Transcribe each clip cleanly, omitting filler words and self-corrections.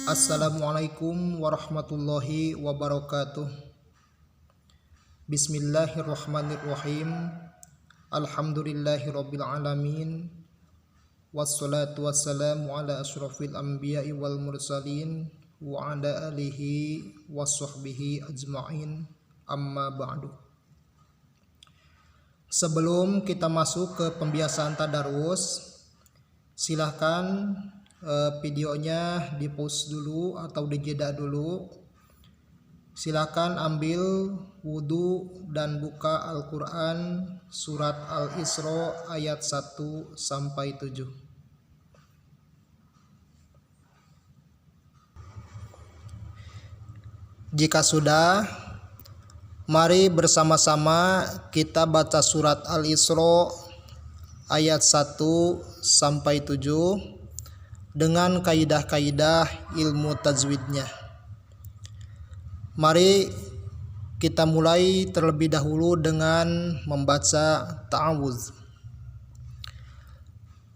Assalamualaikum warahmatullahi wabarakatuh. Bismillahirrahmanirrahim. Alhamdulillahirabbil alamin. Wassalatu wassalamu ala asyrafil anbiya'i wal mursalin wa ala alihi washabbihi ajma'in. Amma ba'du. Sebelum kita masuk ke pembiasaan tadarus, silahkan videonya di pause dulu atau dijeda dulu. Silakan ambil wudhu dan buka Al-Quran surat Al-Isra ayat 1 sampai 7. Jika sudah, mari bersama-sama kita baca surat Al-Isra ayat 1 sampai 7 dengan kaidah-kaidah ilmu tajwidnya. Mari kita mulai terlebih dahulu dengan membaca ta'awudz.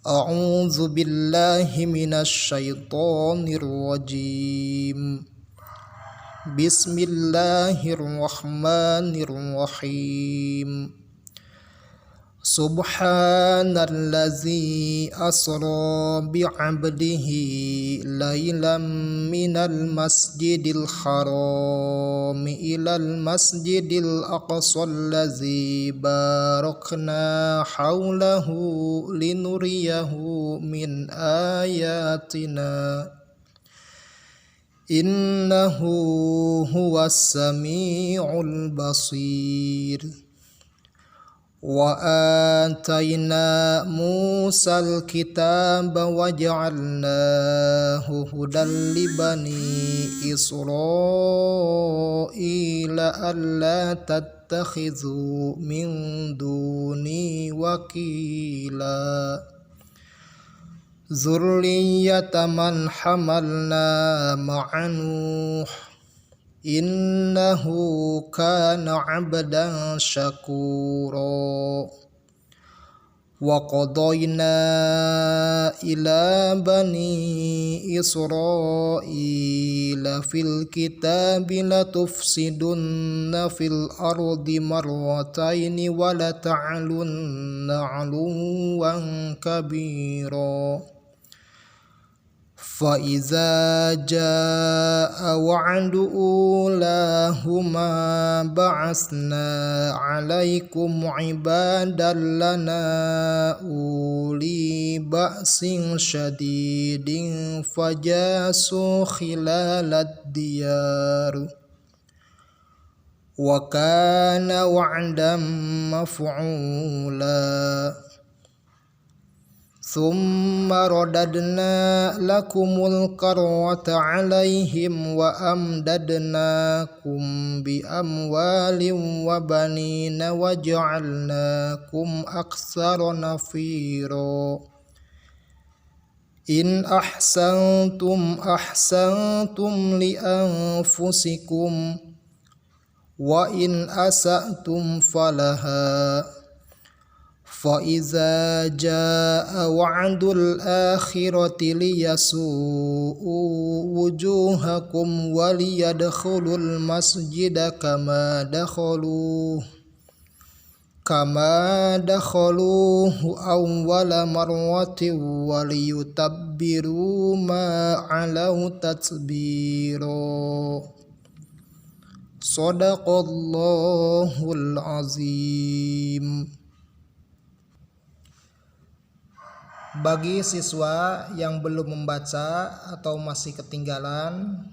A'udzu billahi minasy syaithanir rajim. Bismillahirrahmanirrahim. Subhanallazi asra bi'abdihi laylan minal masjidil haram ilal masjidil aqsa allazi barakna haulahu linuriyahu min ayatina innahu huwas sami'ul basir. Wa atayna Musal kitaba wa ja'alnahu hudan li bani Israila alla tattakhidhu min duni wakila zurriyata man hamalna ma'a Nuh innahu kana 'abdan syakura. Wa qadayna ila bani Israila fil kitabi latufsidunna fil ardi marrataini wa la ta'alunna 'uluwan kabira. فإذا جاء وعد أولاهما بعثنا عليكم عبادا لنا أولي بأس شديد فجاسوا خلال الديار وكان وعدا مفعولا. ثم رددنا لكم الكرة عليهم وأمددناكم بأموال وبنين وجعلناكم أكثر نفيرا. إن أحسنتم أحسنتم لأنفسكم وإن أسأتم فلها. فإذا جاء وعد الآخرة ليسوءوا وجوهكم وليدخلوا المسجد كما دخلوه أول مرة وليتبروا ما علوا تتبيرا. صدق الله العظيم. Bagi siswa yang belum membaca atau masih ketinggalan,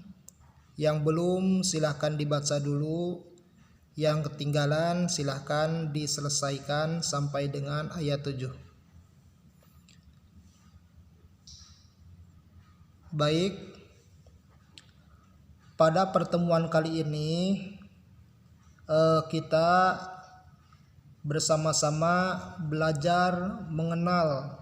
yang belum silahkan dibaca dulu, yang ketinggalan silahkan diselesaikan sampai dengan ayat 7. Baik, pada pertemuan kali ini kita bersama-sama belajar mengenal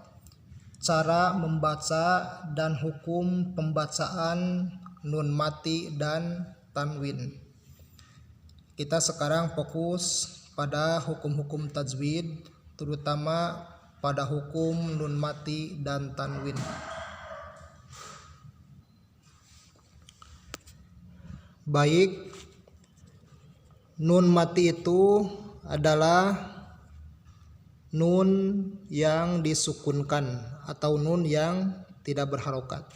cara membaca dan hukum pembacaan nun mati dan tanwin. Kita sekarang fokus pada hukum-hukum tajwid, terutama pada hukum nun mati dan tanwin. Baik, nun mati itu adalah nun yang disukunkan atau nun yang tidak berharokat.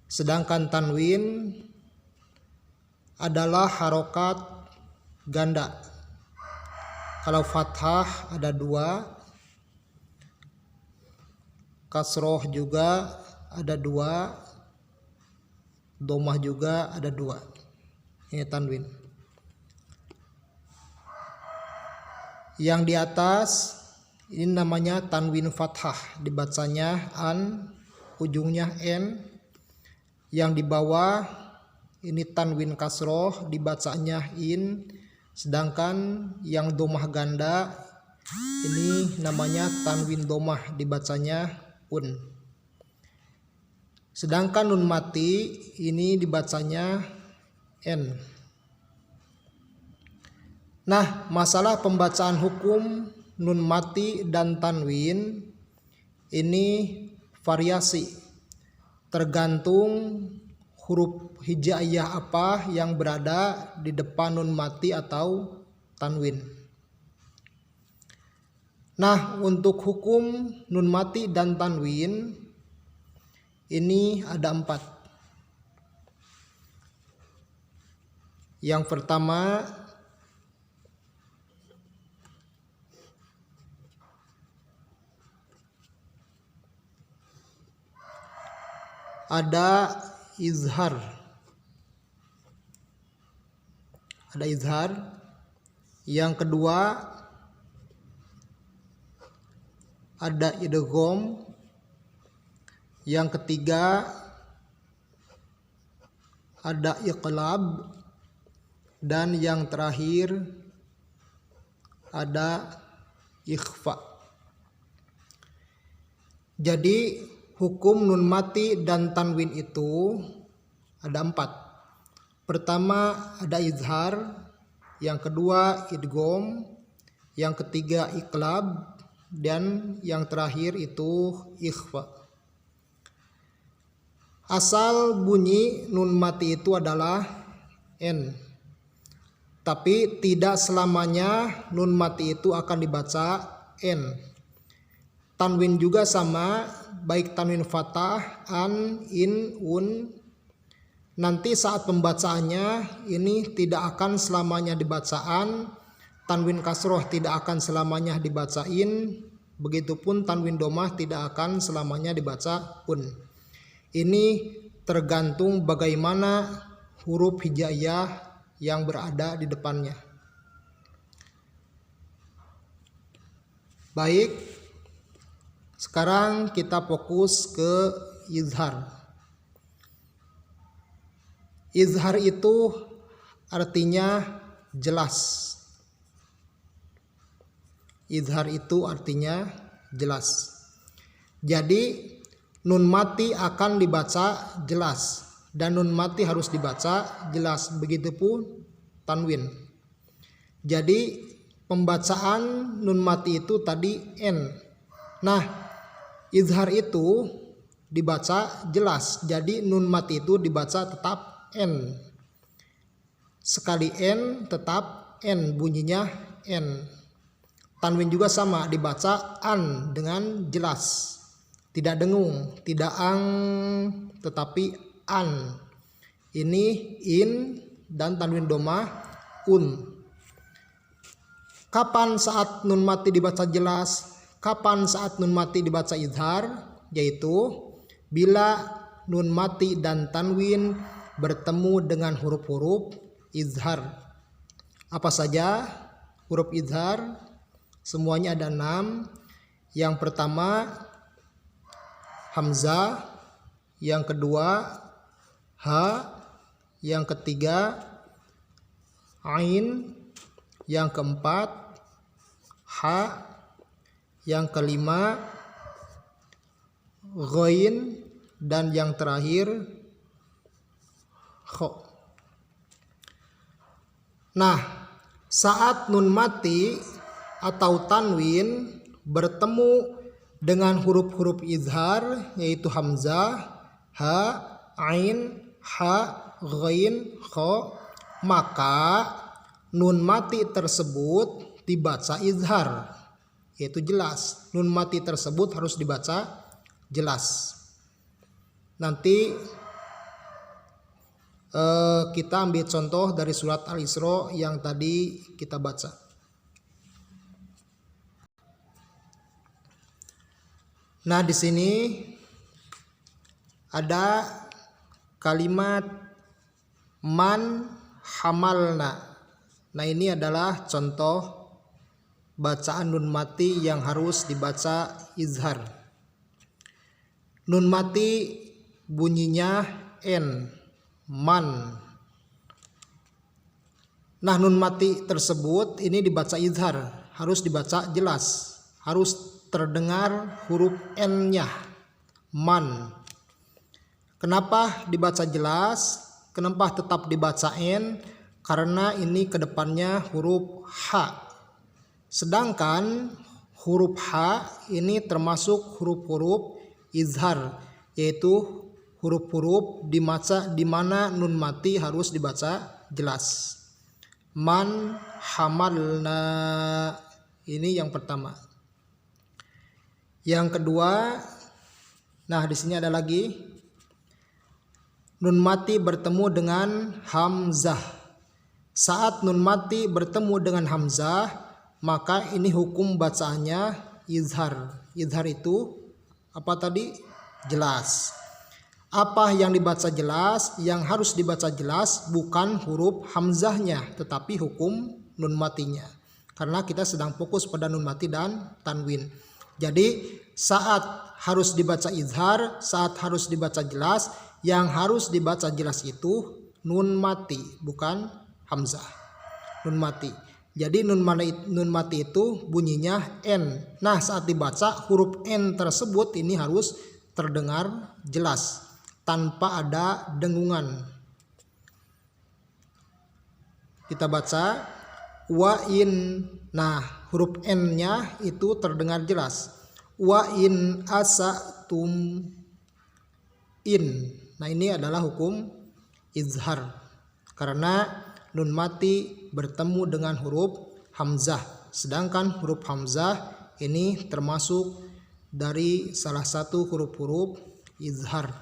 Sedangkan tanwin adalah harokat ganda. Kalau fathah ada 2, kasroh juga ada 2, domah juga ada 2. Ini tanwin. Yang di atas ini namanya tanwin fathah, dibacanya an, ujungnya n. Yang di bawah ini tanwin kasroh, dibacanya in. Sedangkan yang domah ganda ini namanya tanwin domah, dibacanya un. Sedangkan nun mati ini dibacanya n. Nah, masalah pembacaan hukum nun mati dan tanwin ini variasi, tergantung huruf hijaiyah apa yang berada di depan nun mati atau tanwin. Nah, untuk hukum nun mati dan tanwin ini ada 4. Yang pertama, ada izhar. Ada izhar. Yang kedua, ada idgham. Yang ketiga, ada iqlab. Dan yang terakhir, ada ikhfa. Jadi hukum nun mati dan tanwin itu ada 4. Pertama ada izhar, yang kedua idgham, yang ketiga iqlab, dan yang terakhir itu ikhfa. Asal bunyi nun mati itu adalah n. Tapi tidak selamanya nun mati itu akan dibaca n. Tanwin juga sama, baik tanwin fathah, an, in, un. Nanti saat pembacaannya ini tidak akan selamanya dibacaan. Tanwin kasroh tidak akan selamanya dibacain. Begitupun tanwin domah tidak akan selamanya dibaca un. Ini tergantung bagaimana huruf hijaiyah yang berada di depannya. Baik, sekarang kita fokus ke izhar. Izhar itu artinya jelas. Izhar itu artinya jelas. Jadi nun mati akan dibaca jelas dan nun mati harus dibaca jelas, begitupun tanwin. Jadi pembacaan nun mati itu tadi n. Nah, izhar itu dibaca jelas, jadi nun mati itu dibaca tetap n. Sekali n tetap n, bunyinya n. Tanwin juga sama, dibaca an dengan jelas. Tidak dengung, tidak ang, tetapi an. Ini in dan tanwin domah un. Kapan saat nun mati dibaca jelas? Kapan saat nun mati dibaca izhar? Yaitu bila nun mati dan tanwin bertemu dengan huruf-huruf izhar. Apa saja huruf izhar? Semuanya ada 6. Yang pertama hamzah, yang kedua ha, yang ketiga ain, yang keempat ha, yang kelima ghain, dan yang terakhir kha. Nah, saat nun mati atau tanwin bertemu dengan huruf-huruf izhar yaitu hamzah, ha, ain, ha, ghain, kho, maka nun mati tersebut dibaca izhar, yaitu jelas. Nun mati tersebut harus dibaca jelas. Nanti kita ambil contoh dari surat Al-Isra yang tadi kita baca. Nah, di sini ada kalimat man hamalna. Nah, ini adalah contoh bacaan nun mati yang harus dibaca izhar. Nun mati bunyinya n, man. Nah, nun mati tersebut ini dibaca izhar, harus dibaca jelas, harus terdengar huruf n-nya, man. Kenapa dibaca jelas? Kenapa tetap dibaca n? Karena ini kedepannya huruf h. Sedangkan huruf h ini termasuk huruf-huruf izhar, yaitu huruf-huruf di mana nun mati harus dibaca jelas. Man hamalna, ini yang pertama. Yang kedua, nah di sini ada lagi nun mati bertemu dengan hamzah. Saat nun mati bertemu dengan hamzah, maka ini hukum bacaannya izhar. Izhar itu apa tadi? Jelas. Apa yang dibaca jelas? Yang harus dibaca jelas bukan huruf hamzahnya, tetapi hukum nun matinya. Karena kita sedang fokus pada nun mati dan tanwin. Jadi saat harus dibaca izhar, saat harus dibaca jelas, yang harus dibaca jelas itu nun mati, bukan hamzah. Nun mati. Jadi nun mati itu bunyinya n. Nah, saat dibaca huruf n tersebut ini harus terdengar jelas tanpa ada dengungan. Kita baca wa in. Nah, huruf n-nya itu terdengar jelas. Wa in asatum in. Nah, ini adalah hukum izhar. Karena nun mati bertemu dengan huruf hamzah. Sedangkan huruf hamzah ini termasuk dari salah satu huruf-huruf izhar.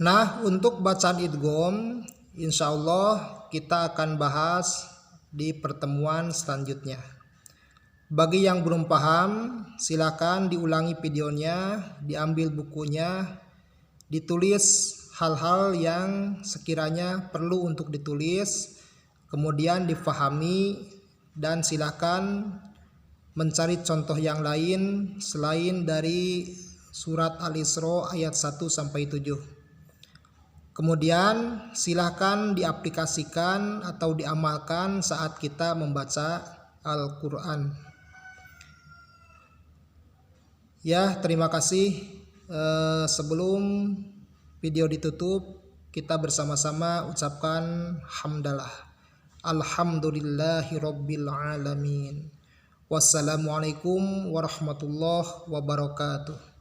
Nah, untuk bacaan idgham insya Allah kita akan bahas di pertemuan selanjutnya. Bagi yang belum paham, silakan diulangi videonya, diambil bukunya, ditulis hal-hal yang sekiranya perlu untuk ditulis, kemudian difahami, dan silakan mencari contoh yang lain selain dari surat Al-Isra ayat 1 sampai 7. Kemudian silakan diaplikasikan atau diamalkan saat kita membaca Al-Quran. Ya, terima kasih. Sebelum video ditutup, kita bersama-sama ucapkan hamdalah. Alhamdulillahirabbil alamin. Wassalamualaikum warahmatullahi wabarakatuh.